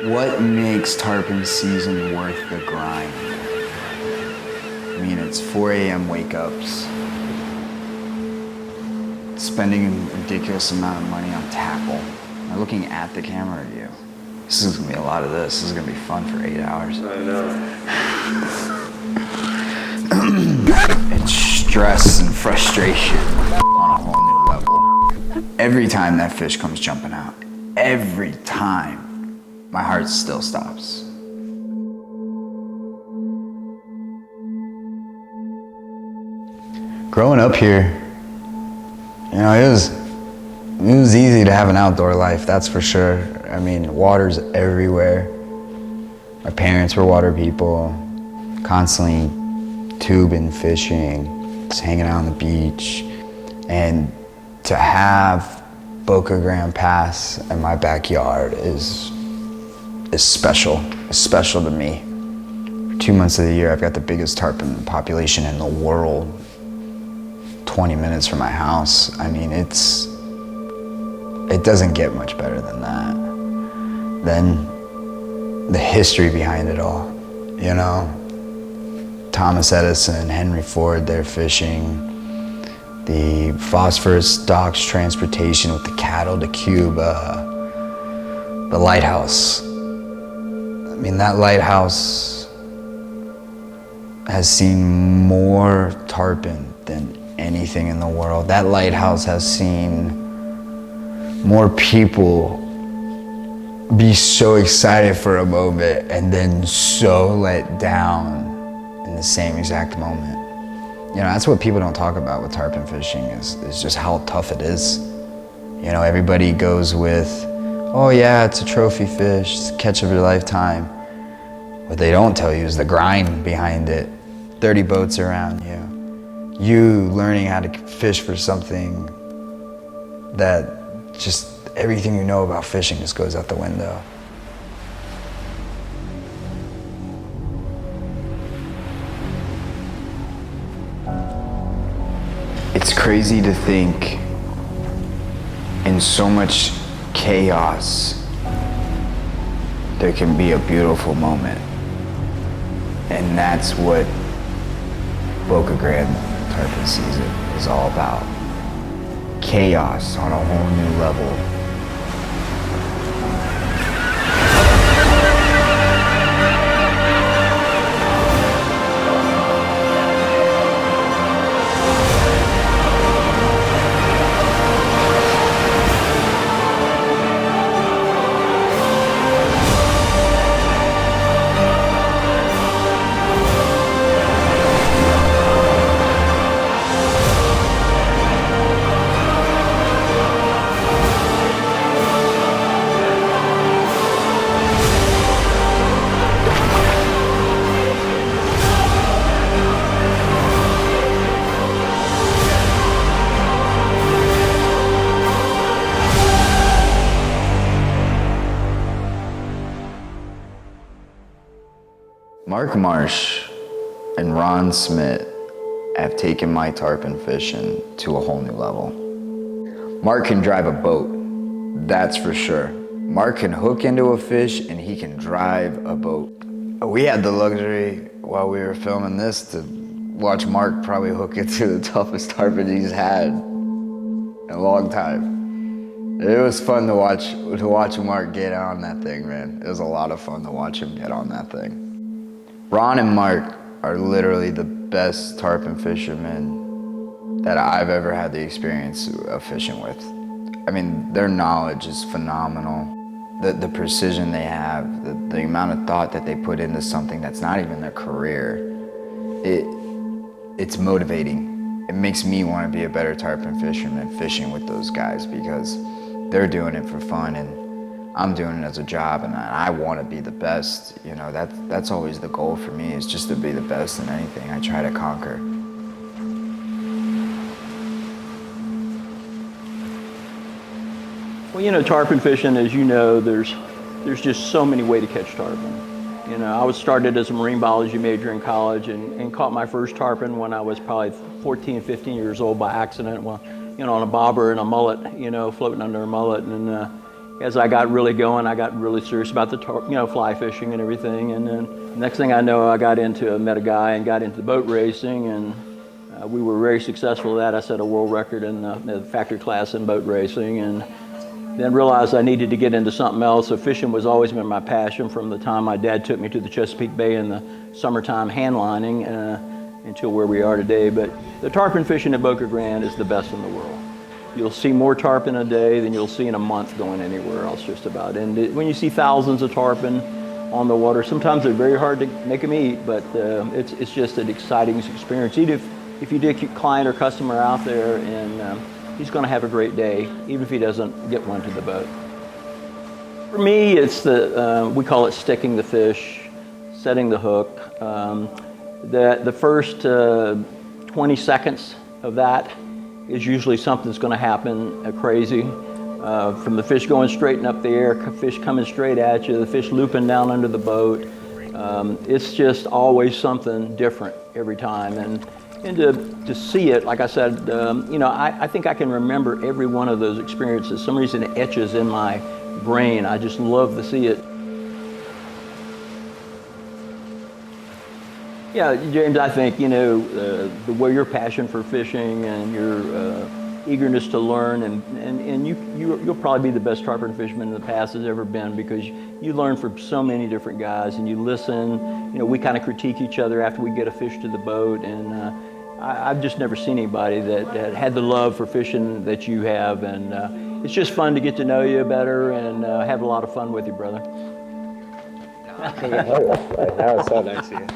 What makes tarpon season worth the grind? I mean, it's 4 a.m. wake-ups, spending a ridiculous amount of money on tackle. Am I looking at the camera or you? This is gonna be a lot of this. This is gonna be fun for 8 hours. I know. It's stress and frustration on a whole new level. Every time that fish comes jumping out, every time, my heart still stops. Growing up here, you know, it was easy to have an outdoor life, that's for sure. I mean, water's everywhere. My parents were water people, constantly tubing, fishing, just hanging out on the beach. And to have Boca Grande Pass in my backyard is special. It's special to me. For 2 months of the year, I've got the biggest tarpon population in the world, 20 minutes from my house. I mean, it doesn't get much better than that. Then the history behind it all, you know? Thomas Edison, Henry Ford, they're fishing. The phosphorus docks transportation with the cattle to Cuba. The lighthouse. I mean, that lighthouse has seen more tarpon than anything in the world. That lighthouse has seen more people be so excited for a moment and then so let down in the same exact moment. You know, that's what people don't talk about with tarpon fishing is just how tough it is. You know, everybody goes with, oh yeah, it's a trophy fish, it's a catch of your lifetime. What they don't tell you is the grind behind it. 30 boats around you. You learning how to fish for something that just everything you know about fishing just goes out the window. It's crazy to think in so much chaos, there can be a beautiful moment. And that's what Boca Grande tarpon season is all about. Chaos on a whole new level. Mark Marsh and Ron Smith have taken my tarpon fishing to a whole new level. Mark can drive a boat, that's for sure. Mark can hook into a fish and he can drive a boat. We had the luxury while we were filming this to watch Mark probably hook into the toughest tarpon he's had in a long time. It was fun to watch Mark get on that thing, man. It was a lot of fun to watch him get on that thing. Ron and Mark are literally the best tarpon fishermen that I've ever had the experience of fishing with. I mean, their knowledge is phenomenal. The precision they have, the amount of thought that they put into something that's not even their career, it's motivating. It makes me want to be a better tarpon fisherman fishing with those guys because they're doing it for fun and I'm doing it as a job and I want to be the best. You know, that's always the goal for me, is just to be the best in anything I try to conquer. Well, you know, tarpon fishing, as you know, there's just so many ways to catch tarpon. You know, I was started as a marine biology major in college and caught my first tarpon when I was probably 14, 15 years old by accident, well, you know, on a bobber and a mullet, you know, floating under a mullet. And as I got really going, I got really serious about the fly fishing and everything. And then next thing I know, I met a guy and got into boat racing, and we were very successful at that. I set a world record in the factory class in boat racing, and then realized I needed to get into something else. So fishing was always been my passion from the time my dad took me to the Chesapeake Bay in the summertime hand lining until where we are today. But the tarpon fishing at Boca Grande is the best in the world. You'll see more tarpon a day than you'll see in a month going anywhere else just about. And when you see thousands of tarpon on the water, sometimes they're very hard to make them eat, but it's just an exciting experience. Even if you take your client or customer out there, and he's going to have a great day, even if he doesn't get one to the boat. For me, it's we call it sticking the fish, setting the hook. The first 20 seconds of that is usually something's going to happen crazy. From the fish going straight up the air, fish coming straight at you, the fish looping down under the boat. It's just always something different every time. And to see it, like I said, I think I can remember every one of those experiences. For some reason it etches in my brain. I just love to see it. Yeah, James, I think, the way your passion for fishing and your eagerness to learn, and you'll probably be the best tarpon fisherman in the past has ever been, because you learn from so many different guys and you listen. We kind of critique each other after we get a fish to the boat, and I've just never seen anybody that had the love for fishing that you have, and it's just fun to get to know you better and have a lot of fun with you, brother. That was so nice of you.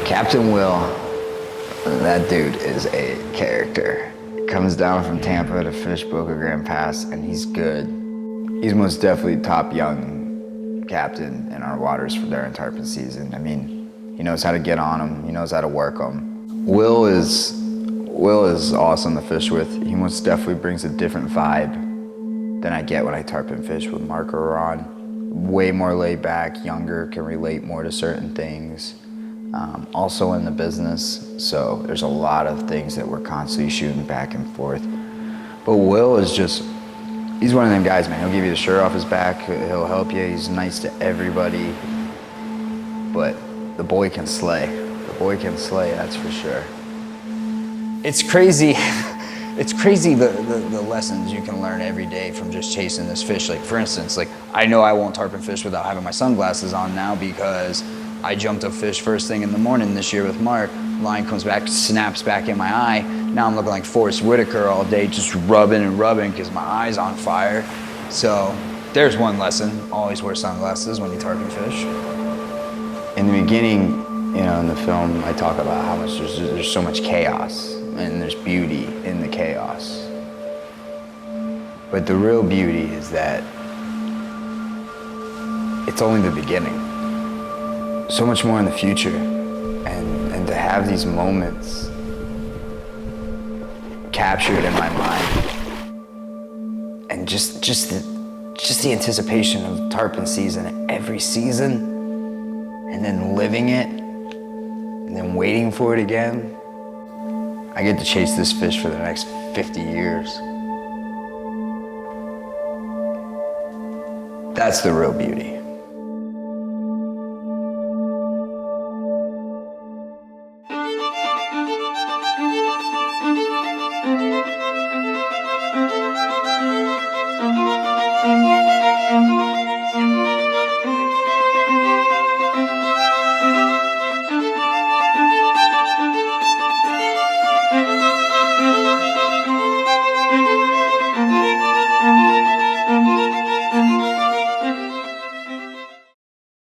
Captain Will, that dude is a character. He comes down from Tampa to fish Boca Grande Pass, and he's good. He's most definitely top young captain in our waters for during tarpon season. I mean, he knows how to get on them. He knows how to work them. Will is awesome to fish with. He most definitely brings a different vibe than I get when I tarpon fish with Mark or Ron. Way more laid back, younger, can relate more to certain things. Also in the business, so there's a lot of things that we're constantly shooting back and forth. But Will is he's one of them guys, man. He'll give you the shirt off his back, he'll help you, he's nice to everybody. But the boy can slay. The boy can slay, that's for sure. It's crazy. It's crazy the lessons you can learn every day from just chasing this fish. Like, for instance, I know I won't tarpon fish without having my sunglasses on now, because I jumped a fish first thing in the morning this year with Mark. Line comes back, snaps back in my eye. Now I'm looking like Forrest Whitaker all day, just rubbing and rubbing because my eye's on fire. So there's one lesson: always wear sunglasses when you tarpon fish. In the beginning, in the film, I talk about how much there's so much chaos and there's beauty in the chaos. But the real beauty is that it's only the beginning. So much more in the future, and to have these moments captured in my mind, and just the anticipation of tarpon season every season, and then living it, and then waiting for it again. I get to chase this fish for the next 50 years. That's the real beauty.